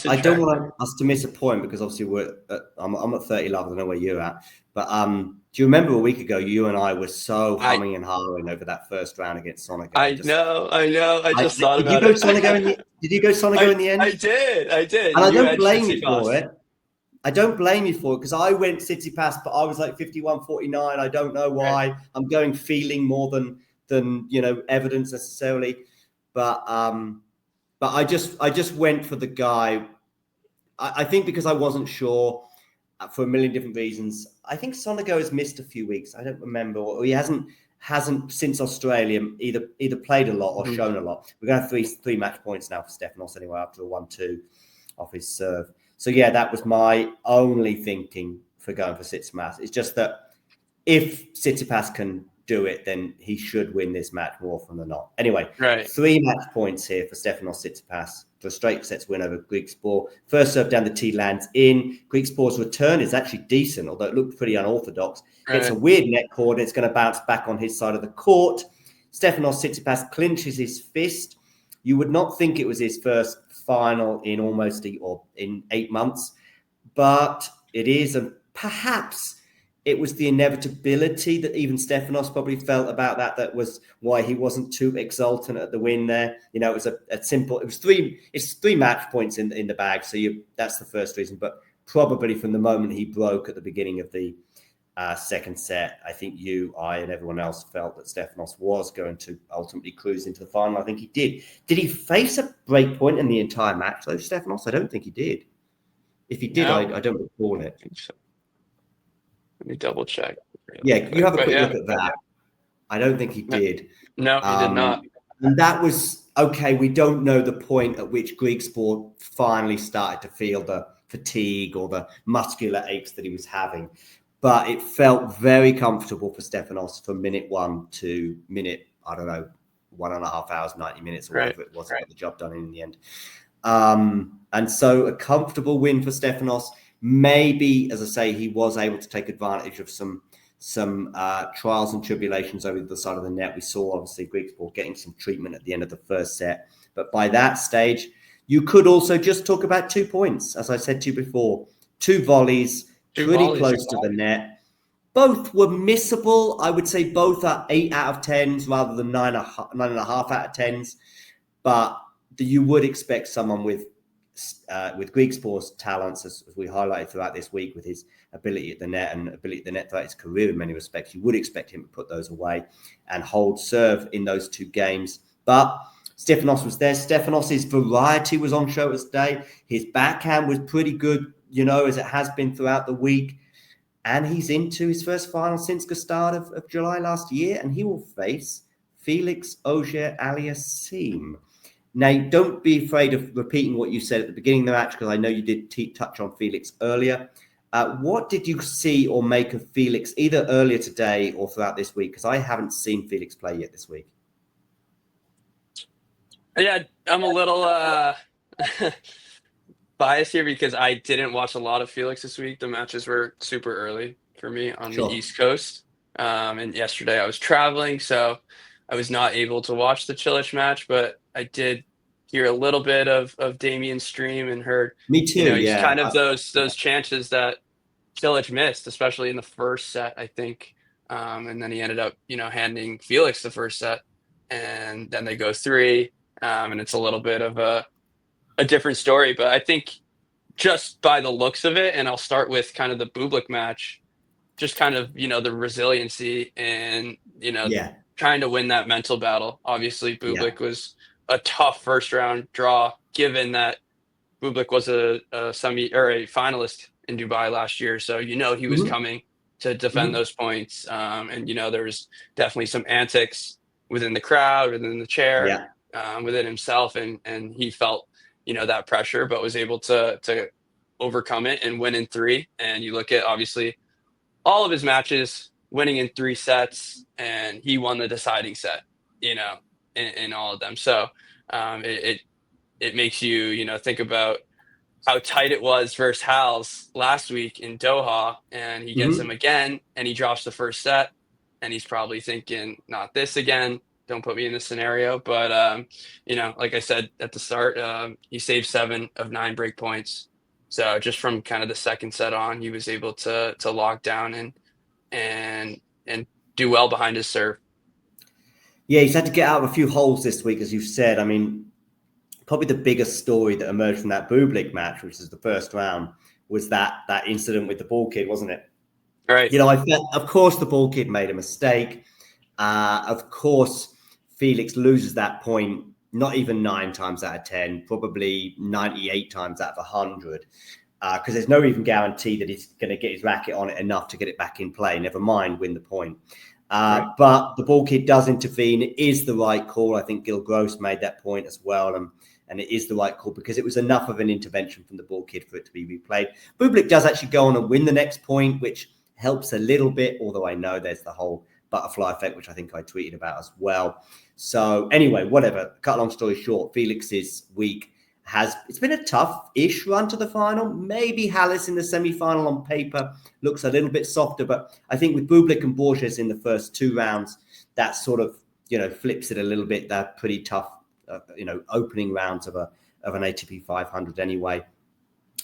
I don't want us to miss a point because obviously I'm at 30 love. I don't know where you're at, but do you remember a week ago you and I were so humming and hawing over that first round against Sonego? I know. I just thought Did about you go it. Sonego Did you go Sonego in the end? I did. And I You don't had blame you Tsitsipas. for it. I don't blame you for it because I went Tsitsipas, but I was like 51-49. I don't know why. Right. I'm going feeling more than evidence necessarily, but I just went for the guy. I think because I wasn't sure for a million different reasons. I think Sonego has missed a few weeks. I don't remember, or he hasn't since Australia either played a lot or shown a lot. We're going to have three match points now for Stefanos anyway after a 1-2 off his serve. So yeah, that was my only thinking for going for Tsitsipas. It's just that if Tsitsipas can do it, then he should win this match more often than not. Anyway, 3 match points here for Stefanos Tsitsipas for a straight sets win over Griekspoor. First serve down the tee lands in. Griekspoor's return is actually decent, although it looked pretty unorthodox. Gets a weird net cord. It's going to bounce back on his side of the court. Stefanos Tsitsipas clinches his fist. You would not think it was his first final in in 8 months, but it is, and perhaps it was the inevitability that even Stefanos probably felt about that. That was why he wasn't too exultant at the win there. It was it's 3 match points in the bag. So that's the first reason. But probably from the moment he broke at the beginning of the second set, I think I and everyone else felt that Stefanos was going to ultimately cruise into the final. I think he did. Did he face a break point in the entire match though, Stefanos? I don't think he did. If he did, I don't recall it. I think so. Let me double check. Yeah, you have a quick look at that. I don't think he did. No, he did not. And that was okay. We don't know the point at which Griekspoor finally started to feel the fatigue or the muscular aches that he was having. But it felt very comfortable for Stefanos from minute 1 to minute, 1.5 hours, 90 minutes, or whatever it was to get the job done in the end. And so a comfortable win for Stefanos. Maybe, as I say, he was able to take advantage of some trials and tribulations over the side of the net. We saw, obviously, Griekspoor getting some treatment at the end of the first set. But by that stage, you could also just talk about 2 points. As I said to you before, 2 volleys, pretty close to the net. Both were missable. I would say both are 8 out of 10s rather than 9.5 out of 10s. But you would expect someone with Griekspoor's talents, as we highlighted throughout this week, with his ability at the net and ability at the net throughout his career in many respects, you would expect him to put those away and hold serve in those 2 games. But Stefanos was there. Stefanos' variety was on show today. His backhand was pretty good, as it has been throughout the week. And he's into his first final since the start of July last year, and he will face Felix Auger-Aliassime. Now, don't be afraid of repeating what you said at the beginning of the match, because I know you did touch on Felix earlier. What did you see or make of Felix either earlier today or throughout this week? Because I haven't seen Felix play yet this week. Yeah, I'm a little biased here because I didn't watch a lot of Felix this week. The matches were super early for me on the East Coast. And yesterday I was traveling, so I was not able to watch the Cilic match, but I did hear a little bit of Damien's stream and heard, me too, he's kind of those chances that Cilic missed, especially in the first set, I think. And then he ended up, handing Felix the first set, and then they go 3, and it's a little bit of a different story. But I think just by the looks of it, and I'll start with kind of the Bublik match, just kind of, the resiliency and, trying to win that mental battle. Obviously, Bublik was a tough first round draw, given that Bublik was a semi or a finalist in Dubai last year. So, he was coming to defend those points. And, there was definitely some antics within the crowd, within the chair, within himself. And he felt, that pressure, but was able to overcome it and win in 3. And you look at, obviously, all of his matches winning in 3 sets, and he won the deciding set, in all of them. So it makes you, think about how tight it was versus Hal's last week in Doha, and he gets him again, and he drops the first set, and he's probably thinking, not this again. don't put me in this scenario. But like I said at the start, he saved 7 of 9 break points. So just from kind of the second set on, he was able to lock down and do well behind his serve. Yeah, he's had to get out of a few holes this week, as you've said. I mean, probably the biggest story that emerged from that Bublik match, which is the first round, was that incident with the ball kid, wasn't it? All right. I felt, of course, the ball kid made a mistake. Of course, Felix loses that point, not even 9 times out of 10, probably 98 times out of 100, because there's no even guarantee that he's going to get his racket on it enough to get it back in play, never mind win the point. Right. But the ball kid does intervene. It is the right call. I think Gil Gross made that point as well. And it is the right call because it was enough of an intervention from the ball kid for it to be replayed. Bublik does actually go on and win the next point, which helps a little bit, although I know there's the whole butterfly effect, which I think I tweeted about as well. So anyway, whatever. Cut a long story short, Felix's week it's been a tough-ish run to the final. Maybe Hallis in the semi-final on paper looks a little bit softer, but I think with Bublik and Borges in the first 2 rounds, that sort of, flips it a little bit. They're pretty tough, opening rounds of an ATP 500 anyway.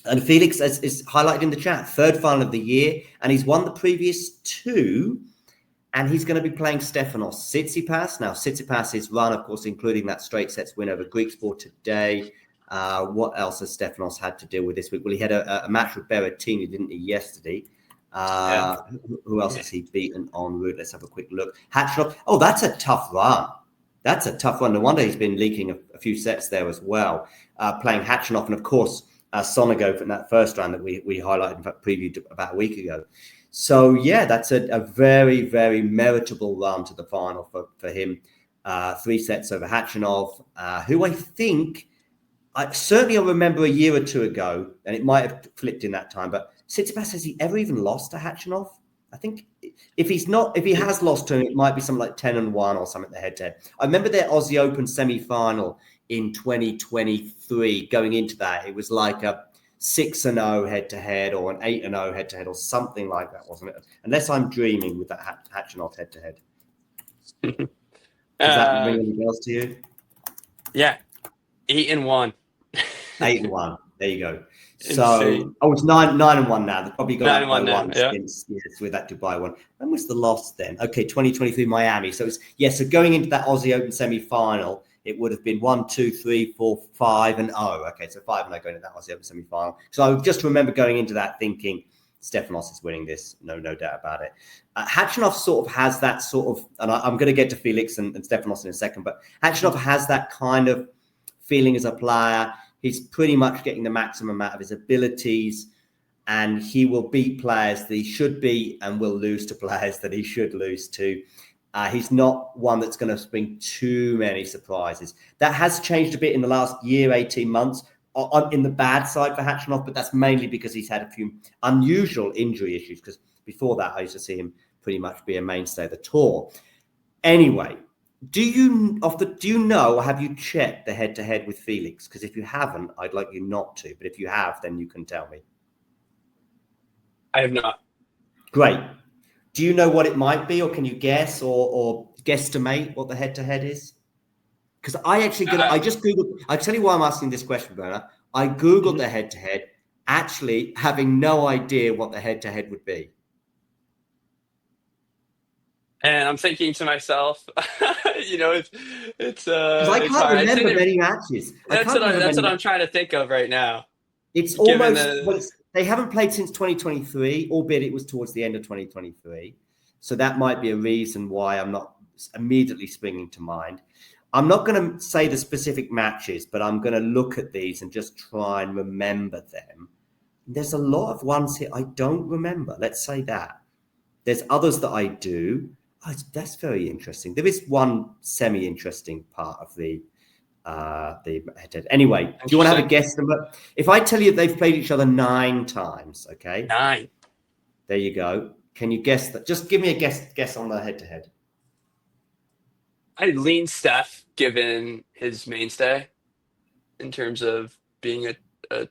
And Felix is highlighted in the chat, 3rd final of the year, and he's won the previous 2, and he's going to be playing Stefanos Tsitsipas. Now, Tsitsipas' run, of course, including that straight sets win over Griekspoor today. What else has Stefanos had to deal with this week? Well, he had a match with Berrettini, didn't he, yesterday? Who else has he beaten en route? Let's have a quick look. Hatchnov. Oh, that's a tough run. That's a tough one. No wonder he's been leaking a few sets there as well. Playing Hatchnov and, of course, Sonagov in that first round that we highlighted, in fact, previewed about a week ago. So, yeah, that's a very, very meritable run to the final for him. 3 sets over Hatchanov, who I think... I certainly remember a year or 2 ago, and it might have flipped in that time, but Tsitsipas, has he ever even lost to Hatchanov? I think if he has lost to him, it might be something like 10-1 or something at the head-to-head. I remember their Aussie Open semi-final in 2023. Going into that, it was like a 6-0 head-to-head or an 8-0 head-to-head or something like that, wasn't it? Unless I'm dreaming with that Hatchanov head-to-head. Does that ring any bells to you? Yeah. 8-1. 8-1. There you go. So, it's 9-1 now. They've probably got 9-1 by one since with that Dubai one. When was the loss then? Okay, 2023 Miami. So so going into that Aussie Open semi-final, it would have been 1, 2, 3, 4, 5, and 0. Okay, so 5 and 0 going into that Aussie Open semi-final. So I just remember going into that thinking Stefanos is winning this, no doubt about it. Hatchanov sort of has that sort of, and I'm going to get to Felix and Stefanos in a second, but Hatchanov has that kind of feeling as a player. He's pretty much getting the maximum amount of his abilities, and he will beat players that he should beat and will lose to players that he should lose to. He's not one that's going to bring too many surprises. That has changed a bit in the last year, 18 months, in the bad side for Hatchanov, but that's mainly because he's had a few unusual injury issues, because before that, I used to see him pretty much be a mainstay of the tour. Anyway, do you know, or have you checked the head-to-head with Felix? Because if you haven't, I'd like you not to. But if you have, then you can tell me. I have not. Great. Do you know what it might be, or can you guess or guesstimate what the head-to-head is? Because I just Googled. I'll tell you why I'm asking this question, Bernard. I Googled the head-to-head, actually having no idea what the head-to-head would be. And I'm thinking to myself, it's because I can't remember many matches. That's what I'm trying to think of right now. It's almost they haven't played since 2023, albeit it was towards the end of 2023. So that might be a reason why I'm not immediately springing to mind. I'm not going to say the specific matches, but I'm going to look at these and just try and remember them. There's a lot of ones here I don't remember. Let's say that. There's others that I do. Oh, that's very interesting. There is one semi-interesting part of the head-to-head. Anyway, do you want to have a guess number? If I tell you they've played each other 9 times, okay? 9. There you go. Can you guess that? Just give me a guess on the head-to-head. I lean Steph, given his mainstay in terms of being a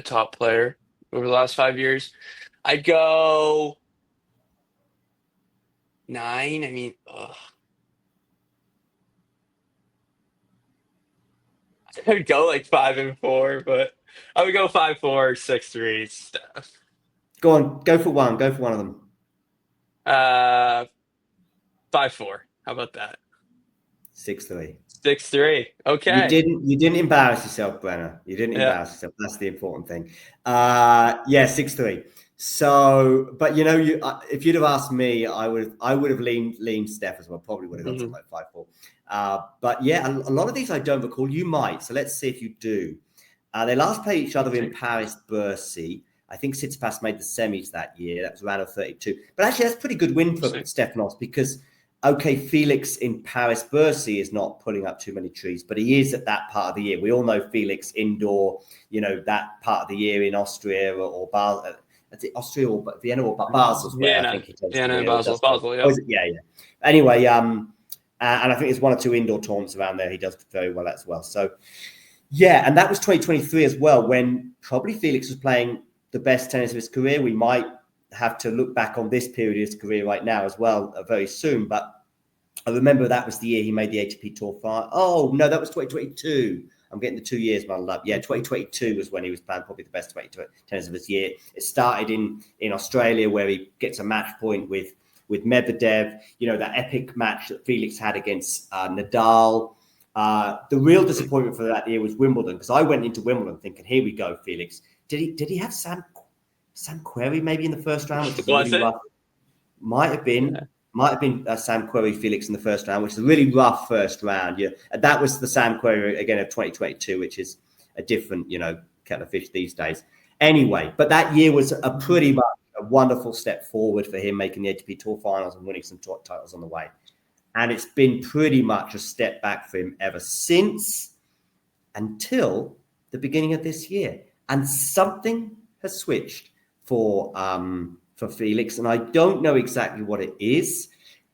top player over the last 5 years. I'd go 9. I mean, I would go like 5-4, but I would go 5-4, 6-3 stuff. Go on, go for one. Go for one of them. 5-4. How about that? 6-3. 6-3. Okay. You didn't embarrass yourself, Brenner. You didn't Yeah. embarrass yourself. That's the important thing. Yeah, 6-3. So, but if you'd have asked me, I would have leaned Steph as well. Probably would have gone something like 5-4. But yeah, a lot of these I don't recall. You might. So let's see if you do. They last played each other in Paris, Bercy. I think Tsitsipas made the semis that year. That was round of 32. But actually, that's a pretty good win for Stefanos because, okay, Felix in Paris, Bercy is not pulling up too many trees, but he is at that part of the year. We all know Felix indoor, that part of the year in Austria or Basel. Austria or Vienna or Basel? Vienna, I think he tends Vienna to and be, Basel. Basel, yeah. Oh, yeah. Anyway, and I think there's one or two indoor tournaments around there. He does very well as well. So, yeah, and that was 2023 as well, when probably Felix was playing the best tennis of his career. We might have to look back on this period of his career right now as well very soon. But I remember that was the year he made the ATP Tour final. Oh, no, that was 2022. I'm getting the 2 years muddled up. Yeah, 2022 was when he was playing probably the best tennis of his year. It started in Australia where he gets a match point with Medvedev, that epic match that Felix had against Nadal. The real disappointment for that year was Wimbledon, because I went into Wimbledon thinking, here we go, Felix. Did he have Sam Querrey maybe in the first round, which is really rough? Might have been Sam Querrey Felix in the first round, which is a really rough first round. Yeah, that was the Sam Querrey again of 2022, which is a different kettle of fish these days. Anyway, but that year was a pretty much a wonderful step forward for him, making the ATP Tour finals and winning some titles on the way. And it's been pretty much a step back for him ever since, until the beginning of this year. And something has switched for Felix, and I don't know exactly what it is.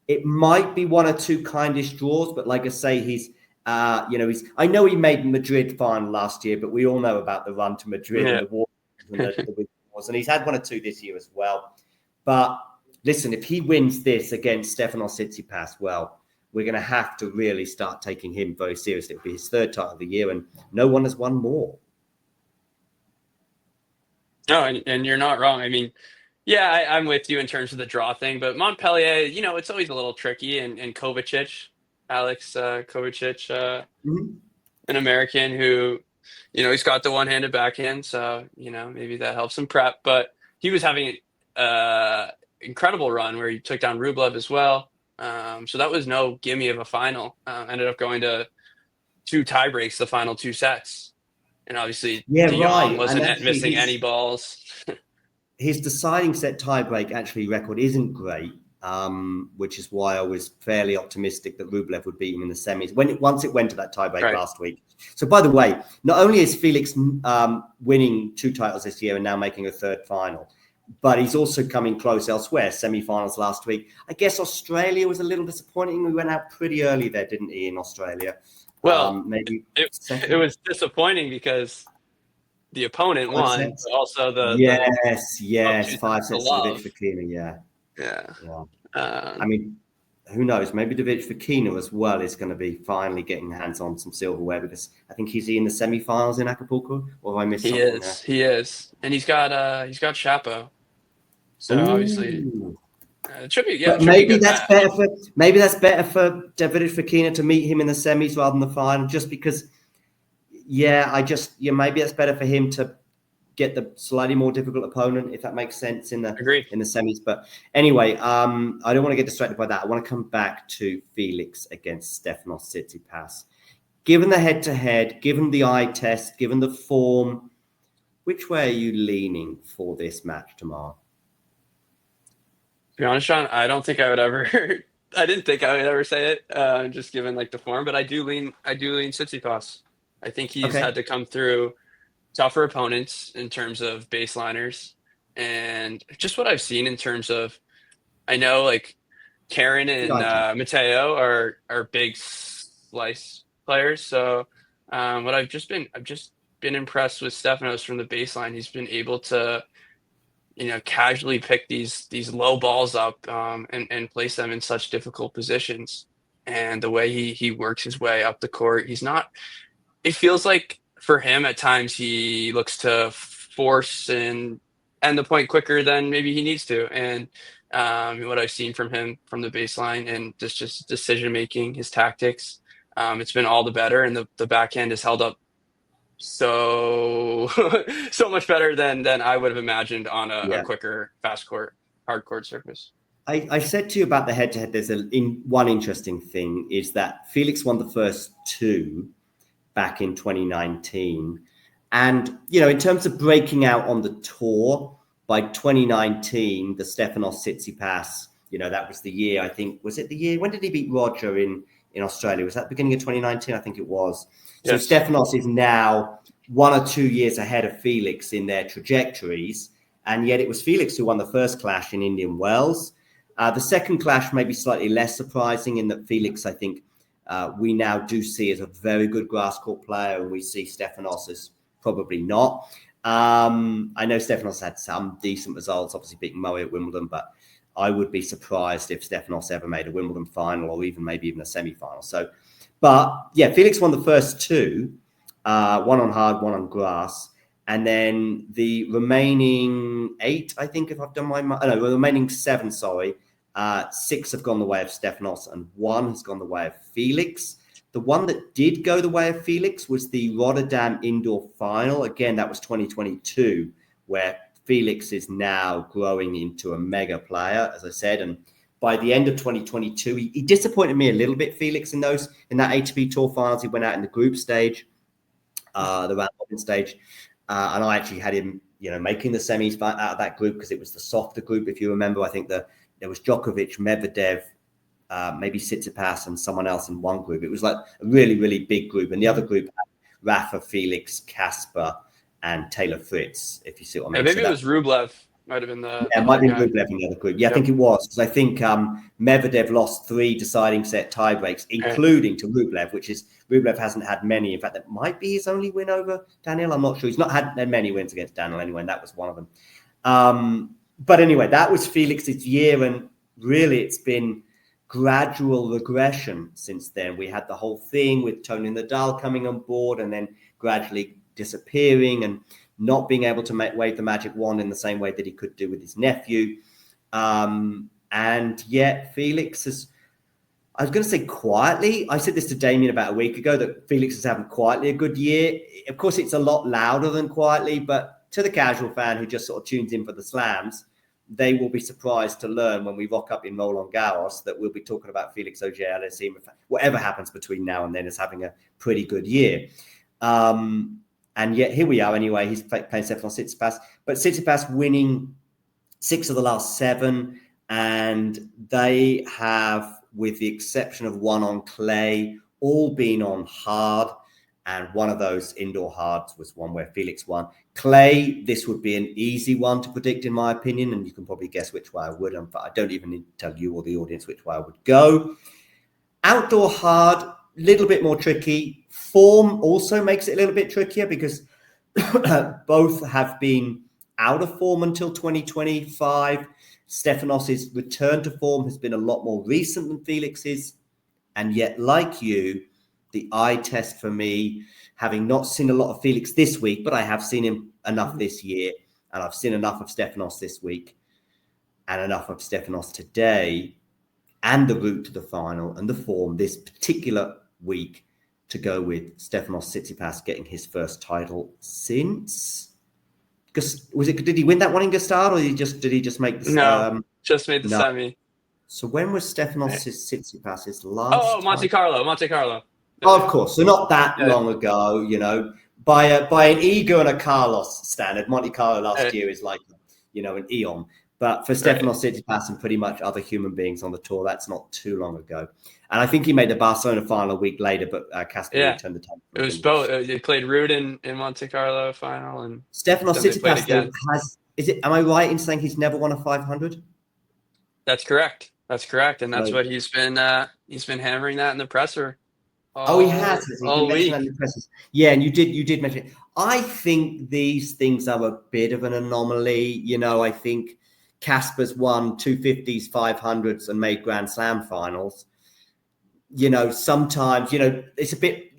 It might be one or two kindish draws, but like I say, he's I know he made Madrid final last year, but we all know about the run to Madrid and the war and the wars, and he's had one or two this year as well. But listen, if he wins this against Stefanos Tsitsipas, well, we're going to have to really start taking him very seriously. It'll be his third title of the year, and no one has won more. No, and you're not wrong. I mean, yeah, I'm with you in terms of the draw thing, but Montpellier, it's always a little tricky. And Kovacic, Alex Kovacic, an American who, he's got the one-handed backhand, so maybe that helps him prep. But he was having an incredible run where he took down Rublev as well. So that was no gimme of a final. Ended up going to 2 tie breaks the final 2 sets. And obviously, De Jong wasn't missing any balls. His deciding set tiebreak record isn't great, which is why I was fairly optimistic that Rublev would beat him in the semis once it went to that tiebreak last week. So, by the way, not only is Felix winning 2 titles this year and now making a third final, but he's also coming close elsewhere. Semi-finals last week. I guess Australia was a little disappointing. We went out pretty early there, didn't he, in Australia? Well, maybe it was disappointing because the opponent won, but also the 5 sets to David Fokina. Yeah. I mean, who knows? Maybe David Fokina as well is going to be finally getting hands on some silverware, because I think he's in the semi-finals in Acapulco. Or have I missed something? He is, and he's got Chapo. So obviously. It should be, but maybe that's better for David Fokina to meet him in the semis rather than the final, just because. Maybe it's better for him to get the slightly more difficult opponent, if that makes sense, in the semis. But anyway, I don't want to get distracted by that. I want to come back to Felix against Stefanos Tsitsipas. Given the head-to-head, given the eye test, given the form, which way are you leaning for this match tomorrow? To be honest, Sean, I don't think I would ever. I didn't think I would ever say it, just given the form. But I do lean Tsitsipas. I think he's had to come through tougher opponents in terms of baseliners, and just what I've seen in terms of, I know Karen and Matteo are big slice players. So I've just been impressed with Stefanos from the baseline. He's been able to casually pick these low balls up and place them in such difficult positions. And the way he works his way up the court, he's not it feels like for him at times he looks to force and end the point quicker than maybe he needs to. And what I've seen from him from the baseline and just decision making, his tactics, it's been all the better. And the backhand has held up so so much better than I would have imagined on a Yeah. quicker fast court, hard court surface. I said to you about the head-to-head, there's one interesting thing is that Felix won the first two back in 2019. And, in terms of breaking out on the tour, by 2019, the Stefanos Tsitsipas, that was the year, I think, was it the year? When did he beat Roger in Australia? Was that the beginning of 2019? I think it was. Yes. So Stefanos is now 1 or 2 years ahead of Felix in their trajectories. And yet it was Felix who won the first clash in Indian Wells. The second clash may be slightly less surprising in that Felix, I think, we now do see as a very good grass court player, and we see Stefanos as probably not. I know Stefanos had some decent results, obviously beating Murray at Wimbledon, but I would be surprised if Stefanos ever made a Wimbledon final or maybe even a semi-final. So, but yeah, Felix won the first two, one on hard, one on grass. And then the remaining 8, I think, if I've done the remaining 7, 6 have gone the way of Stefanos and 1 has gone the way of Felix. The one that did go the way of Felix was the Rotterdam indoor final. Again, that was 2022, where Felix is now growing into a mega player, as I said. And by the end of 2022, he disappointed me a little bit, Felix, in that ATP Tour finals. He went out in the group stage, the round robin stage. And I actually had him, making the semis out of that group because it was the softer group. If you remember, I think there was Djokovic, Medvedev, maybe Tsitsipas and someone else in one group. It was like a really, really big group. And the other group had Rafa, Felix, Casper, and Taylor Fritz, if you see what I mean. Maybe it was Rublev. Might have been the it might be Rublev in the other group. Yeah, I think it was. Because I think Medvedev lost 3 deciding set tiebreaks, including to Rublev, Rublev hasn't had many. In fact, that might be his only win over Daniel. I'm not sure. He's not had many wins against Daniel anyway, and that was one of them. But anyway, that was Felix's year, and really it's been gradual regression since then. We had the whole thing with Tony Nadal coming on board and then gradually disappearing and not being able to wave the magic wand in the same way that he could do with his nephew. And yet Felix has, I was going to say quietly, I said this to Damien about a week ago, that Felix is having quietly a good year. Of course, it's a lot louder than quietly, but to the casual fan who just sort of tunes in for the slams, they will be surprised to learn when we rock up in Roland Garros that we'll be talking about Felix Auger-Aliassime, whatever happens between now and then, is having a pretty good year. And yet here we are anyway. He's playing Stefanos Tsitsipas, but Tsitsipas winning 6 of the last 7, and they have, with the exception of one on clay, all been on hard. And one of those indoor hards was one where Felix won. Clay, this would be an easy one to predict, in my opinion, and you can probably guess which way I would. But I don't even need to tell you or the audience which way I would go. Outdoor hard, a little bit more tricky. Form also makes it a little bit trickier because both have been out of form until 2025. Stefanos' return to form has been a lot more recent than Felix's. And yet, like you, the eye test for me, having not seen a lot of Felix this week, but I have seen him enough this year, and I've seen enough of Stefanos this week and enough of Stefanos today, and the route to the final and the form this particular week, to go with Stefanos Tsitsipas getting his first title since. Did he win that one in Gstaad, or did he just make the just made the semi? So when was Stefanos Tsitsipas' last? Oh, Monte Carlo. Oh, of course. So not that long ago, by an Igor and a Carlos standard. Monte Carlo last year is like, an eon. But for Stefanos Tsitsipas and pretty much other human beings on the tour, that's not too long ago. And I think he made the Barcelona final a week later, but Casper turned the time. It was both. He played Ruud in Monte Carlo final, and Stefanos Tsitsipas has. Am I right in saying he's never won a 500? That's correct. And that's what he's been hammering that in the presser. He has. All week. Yeah, and you did mention it. I think these things are a bit of an anomaly. I think Casper's won 250s, 500s, and made Grand Slam finals. Sometimes, it's a bit,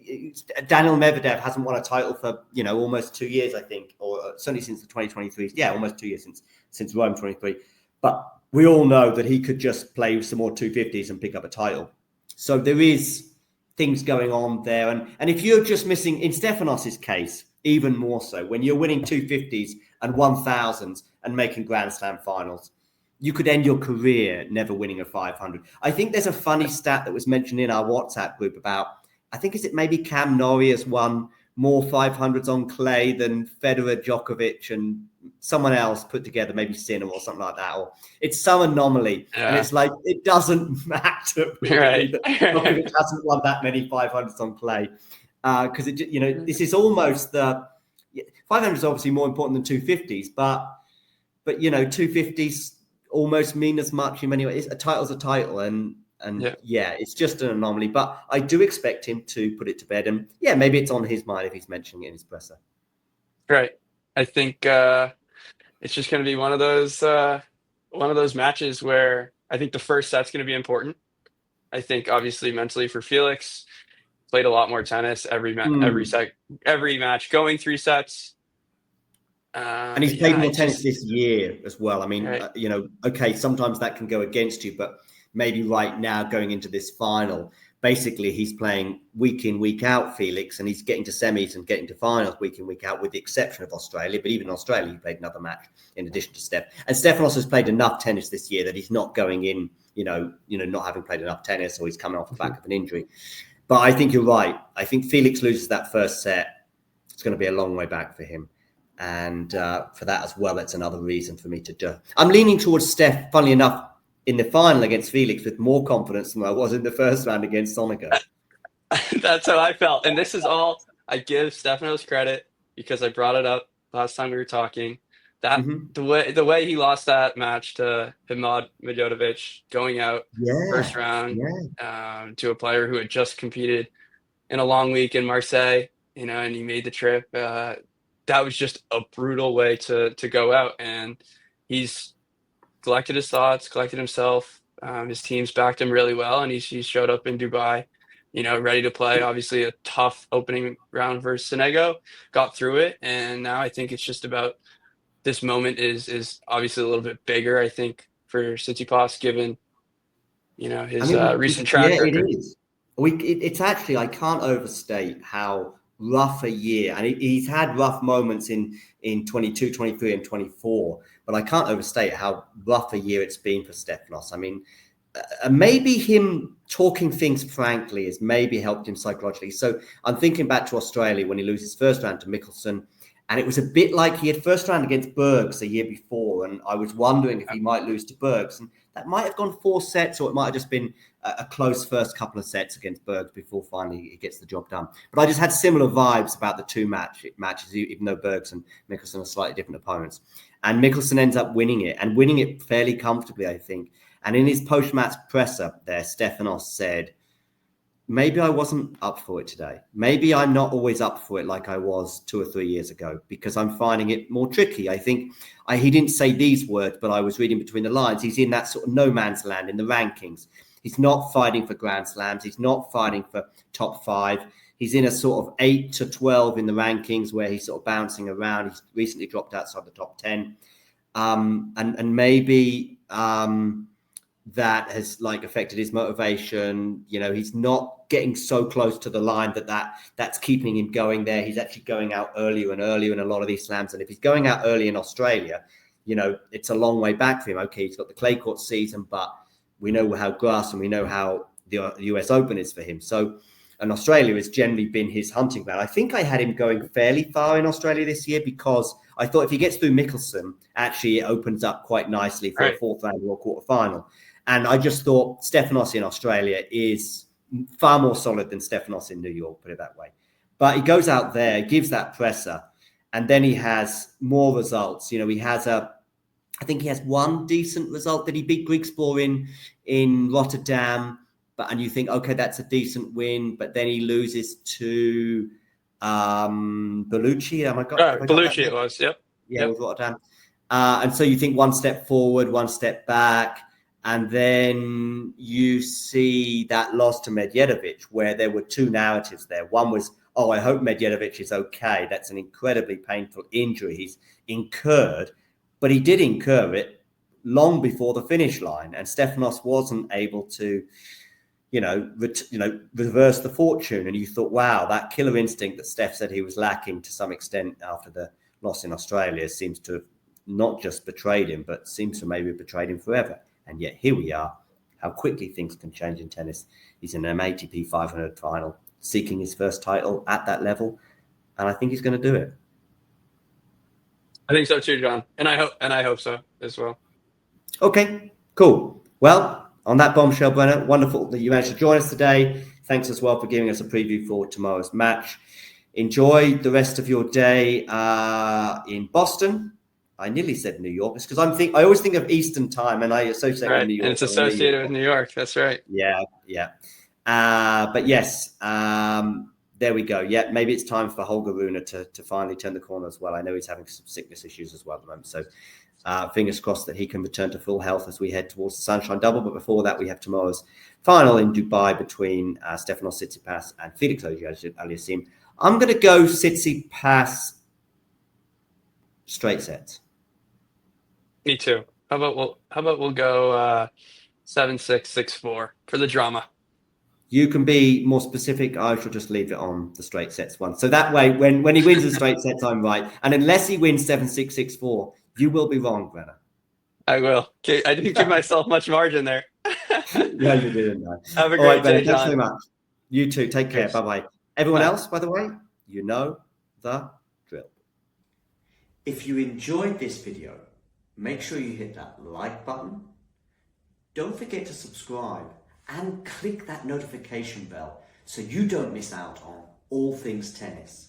Daniel Medvedev hasn't won a title for, almost 2 years, I think, or certainly since the 2023. Yeah, almost 2 years since Rome 23. But we all know that he could just play some more 250s and pick up a title. So there is things going on there. And if you're just missing, in Stefanos' case, even more so, when you're winning 250s and 1000s and making Grand Slam finals, you could end your career never winning a 500. I think there's a funny stat that was mentioned in our WhatsApp group about, I think, is it maybe Cam Norrie has won more 500s on clay than Federer, Djokovic, and someone else put together, maybe Sinner or something like that. Or it's some anomaly. Yeah. And it's like, it doesn't matter really that Djokovic hasn't won that many 500s on clay. Because, this is almost 500 is obviously more important than 250s, but 250s almost mean as much in many ways. A title's a title, and it's just an anomaly. But I do expect him to put it to bed, and maybe it's on his mind if he's mentioning it in his presser. Right. I think it's just going to be one of those matches where I think the first set's going to be important. I think obviously mentally for Felix, played a lot more tennis every match, going 3 sets. And he's played more tennis this year as well. I mean, right. Sometimes that can go against you, but maybe right now going into this final, basically he's playing week in, week out, Felix, and he's getting to semis and getting to finals week in, week out, with the exception of Australia. But even in Australia, he played another match in addition to Steph. And Stefanos has played enough tennis this year that he's not going in, not having played enough tennis, or he's coming off the back of an injury. But I think you're right. I think Felix loses that first set. It's going to be a long way back for him. And for that as well, that's another reason for me to do. I'm leaning towards Steph, funnily enough, in the final against Felix with more confidence than I was in the first round against Sonego. That's how I felt. And this is all, I give Stefanos credit because I brought it up last time we were talking. That the way he lost that match to Himad Medvedev going out first round to a player who had just competed in a long week in Marseille, and he made the trip. That was just a brutal way to go out, and he's collected his thoughts, collected himself. His team's backed him really well, and he showed up in Dubai, ready to play. Obviously a tough opening round versus Sonego, got through it, and now I think it's just about this moment is obviously a little bit bigger, I think, for Tsitsipas, given his recent track record. It is. It's actually, I can't overstate how rough a year, and he's had rough moments in 22, 23 and 24, but I can't overstate how rough a year it's been for Stefanos. I mean, maybe him talking things frankly has maybe helped him psychologically. So I'm thinking back to Australia when he loses first round to Mickelson, and it was a bit like he had first round against Bergs a year before, and I was wondering if he might lose to Bergs, and that might have gone 4 sets, or it might have just been a close first couple of sets against Bergs before finally he gets the job done. But I just had similar vibes about the 2 matches, even though Bergs and Mickelson are slightly different opponents. And Mickelson ends up winning it fairly comfortably, I think. And in his post-match presser there, Stefanos said, maybe I wasn't up for it today. Maybe I'm not always up for it like I was 2 or 3 years ago, because I'm finding it more tricky. I think he didn't say these words, but I was reading between the lines. He's in that sort of no man's land in the rankings. He's not fighting for Grand Slams. He's not fighting for top 5. He's in a sort of 8 to 12 in the rankings where he's sort of bouncing around. He's recently dropped outside the top 10. And maybe that has affected his motivation. He's not getting so close to the line that's keeping him going there. He's actually going out earlier and earlier in a lot of these slams. And if he's going out early in Australia, it's a long way back for him. Okay, he's got the clay court season, but we know how grass and we know how the US Open is for him. So, and Australia has generally been his hunting ground. I think I had him going fairly far in Australia this year because I thought if he gets through Mickelson, actually it opens up quite nicely for a 4th round or quarter final. And I just thought Stefanos in Australia is far more solid than Stefanos in New York, put it that way. But he goes out there, gives that presser, and then he has more results. I think he has 1 decent result. Did he beat Griekspoor in Rotterdam? And you think, okay, that's a decent win. But then he loses to Bellucci. Bellucci it was, yep. Yeah, with Rotterdam. And so you think 1 step forward, 1 step back. And then you see that loss to Medvedev, where there were two narratives there. One was, oh, I hope Medvedev is okay. That's an incredibly painful injury he's incurred. But he did incur it long before the finish line. And Stefanos wasn't able to, reverse the fortune. And you thought, wow, that killer instinct that Steph said he was lacking to some extent after the loss in Australia seems to have not just betrayed him, but seems to maybe betrayed him forever. And yet here we are, how quickly things can change in tennis. He's in an ATP 500 final, seeking his first title at that level. And I think he's going to do it. I think so too, John. And I hope so as well. Okay, cool. Well, on that bombshell, Brenner, wonderful that you managed to join us today. Thanks as well for giving us a preview for tomorrow's match. Enjoy the rest of your day in Boston. I nearly said New York. It's because I always think of Eastern time and I associate with New York. And it's associated with New York. That's right. Yeah. But yes, there we go. Yeah, maybe it's time for Holger Rune to finally turn the corner as well. I know he's having some sickness issues as well at the moment. So fingers crossed that he can return to full health as we head towards the Sunshine Double. But before that, we have tomorrow's final in Dubai between Stefanos Tsitsipas and Felix Auger-Aliassime. I'm going to go Tsitsipas straight sets. Me too. How about we'll go 7-6, 6-4 for the drama. You can be more specific. I shall just leave it on the straight sets one. So that way, when he wins the straight sets, I'm right. And unless he wins 7-6, 6-4, you will be wrong, Brenner. I will. Okay, I didn't give myself much margin there. Yeah, you didn't. Have a great day, John. Thanks so much. You too. Take care. Bye-bye. Everyone else, by the way, you know the drill. If you enjoyed this video, make sure you hit that like button. Don't forget to subscribe and click that notification bell so you don't miss out on all things tennis.